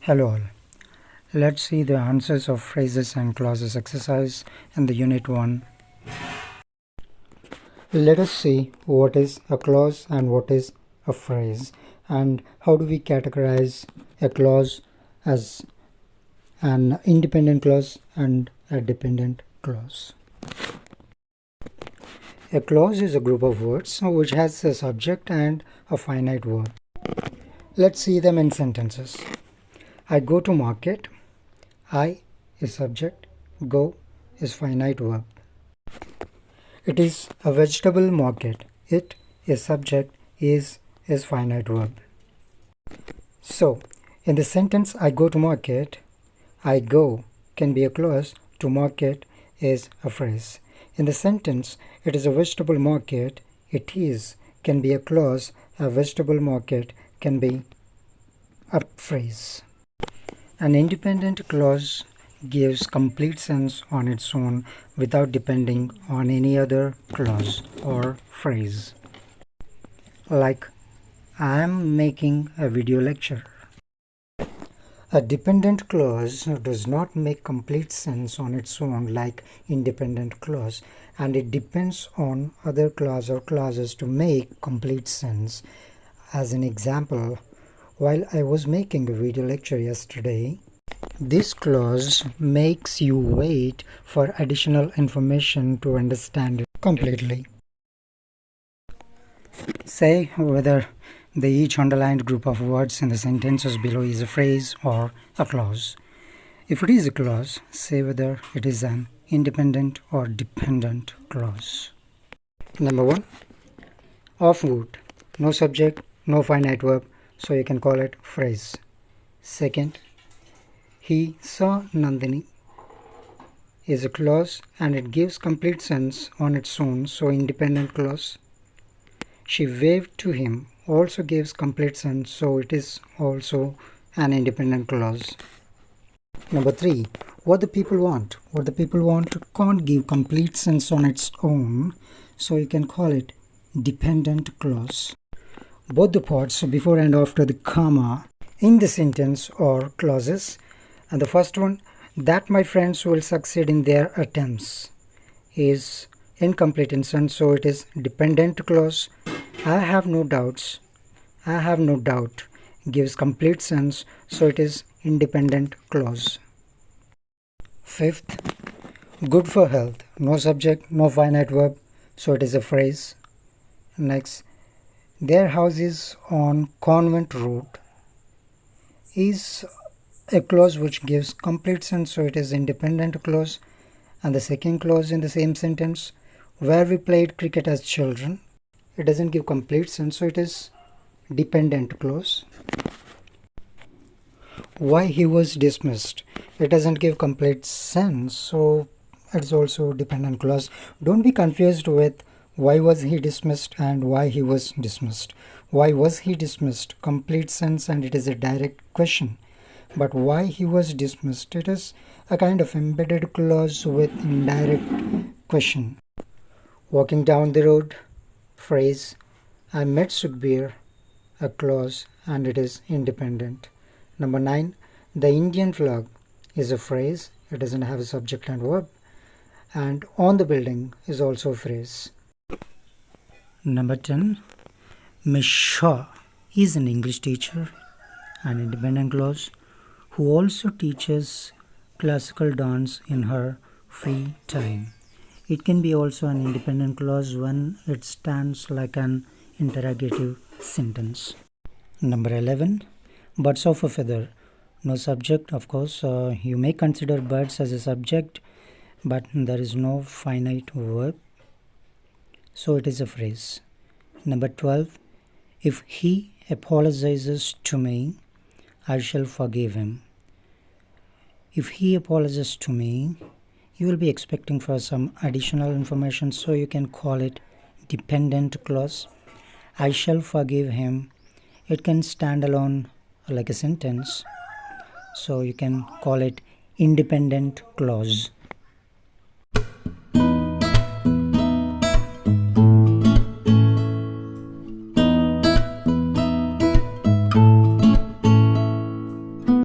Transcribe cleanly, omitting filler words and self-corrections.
Hello all. Let's see the answers of phrases and clauses exercise in the Unit 1. Let us see what is a clause and what is a phrase, and how do we categorize a clause as an independent clause and a dependent clause. A clause is a group of words which has a subject and a finite verb. Let's see them in sentences. I go to market. I is subject, go is finite verb. It is a vegetable market. It is subject, is finite verb. So, in the sentence I go to market, I go can be a clause, to market is a phrase. In the sentence it is a vegetable market, it is can be a clause, a vegetable market can be a phrase. An independent clause gives complete sense on its own without depending on any other clause or phrase. Like, I am making a video lecture. A dependent clause does not make complete sense on its own like independent clause, and it depends on other clause or clauses to make complete sense. As an example, while I was making a video lecture yesterday, this clause makes you wait for additional information to understand it completely. Say whether the each underlined group of words in the sentences below is a phrase or a clause. If it is a clause, say whether it is an independent or dependent clause. Number 1. Of wood. No subject, no finite verb, so you can call it phrase. Second, he saw Nandini is a clause and it gives complete sense on its own, so independent clause. She waved to him also gives complete sense, so it is also an independent clause. Number 3. What the people want. What the people want can't give complete sense on its own, so you can call it dependent clause. Both the parts before and after the comma in the sentence are clauses, and the first one, that my friends will succeed in their attempts, is incomplete in sense, so it is dependent clause. I have no doubts, I have no doubt gives complete sense, so it is independent clause. Fifth, good for health. No subject, no finite verb, so it is a phrase. Next, their house is on Convent Road is a clause which gives complete sense, so it is independent clause. And the second clause in the same sentence, where we played cricket as children, it doesn't give complete sense, so it is dependent clause. Why he was dismissed, it doesn't give complete sense, so it's also dependent clause. Don't be confused with why was he dismissed and why he was dismissed. Why was he dismissed? Complete sense, and it is a direct question. But why he was dismissed, it is a kind of embedded clause with indirect question. Walking down the road, phrase. I met Sukhbir, a clause, and it is independent. Number 9. The Indian flag is a phrase. It doesn't have a subject and verb. And on the building is also a phrase. Number 10. Miss Shaw is an English teacher, an independent clause, who also teaches classical dance in her free time. It can be also an independent clause when it stands like an interrogative sentence. Number 11. Birds of a feather. No subject, of course. You may consider birds as a subject, but there is no finite verb, so it is a phrase. Number 12. If he apologizes to me, I shall forgive him. If he apologizes to me, you will be expecting for some additional information, so you can call it dependent clause. I shall forgive him. It can stand alone like a sentence, so you can call it independent clause.